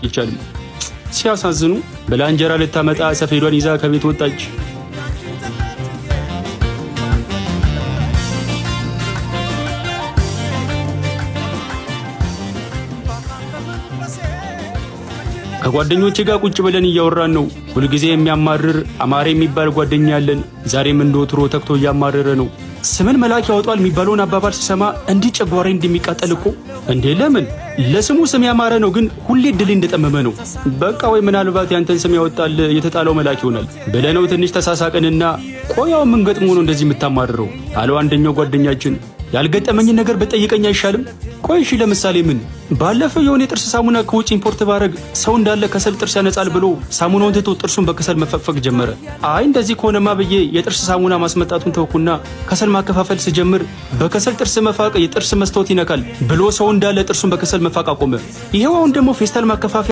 አይቻልም። ሲያሳዝኑ ብላ እንጀራ ልታመጣ ሰፌዷን ይዛ ከቤት ወጣች። ከጓደኞቼ ጋር ቁጭ ብለን እያወራን ነው። ሁልጊዜ የሚያማርር አማረ የሚባል ጓደኛ ያለን ዛሬም እንደወትሮ ተክቶ እያማረረ ነው። ስምን መልአክ ያወጣል የሚባለውን አባባል ሲሰማ እንዲህ ጨጓራዬ እንደሚቃጠል እኮ። እንዴ ለምን? ለስሙ ስም ያማረ ነው፣ ግን ሁሌ ድል እንደጠመመ ነው። በቃ ወይ ምናልባት ያንተን ስም ያወጣል የተጣለው መልአክ ይሆናል ብለነው ትንሽ ተሳሳቀንና ቆያው ምን ገጥሞ ነው እንደዚህ የምታማርረው አለው አንደኛው ጓደኛችን። ያልገጠመኝን ነገር በጠይቀኝ አይሻልም? ቆይ እሺ ለምሳሌ ምን? ባለፈው የሆነ የጥርስ ሳሙና ከውጭ ኢምፖርት ባረግ ሰው እንዳለ ከሰል ጥርስ ያነጻል ብሎ ሳሙናውን ትቶ ጥርሱን በከሰል መፈቅፈቅ ጀመረ። አይ እንደዚህ ከሆነማ ብዬ የጥርስ ሳሙና ማስመጣቱን ተውኩና ከሰል ማከፋፈል ስጀምር በከሰል ጥርስ መፋቅ የጥርስ መስታወት ይነካል ብሎ ሰው እንዳለ ጥርሱን በከሰል መፋቅ አቆመ። ይሄው አሁን ደግሞ ፌስታል ማከፋፈል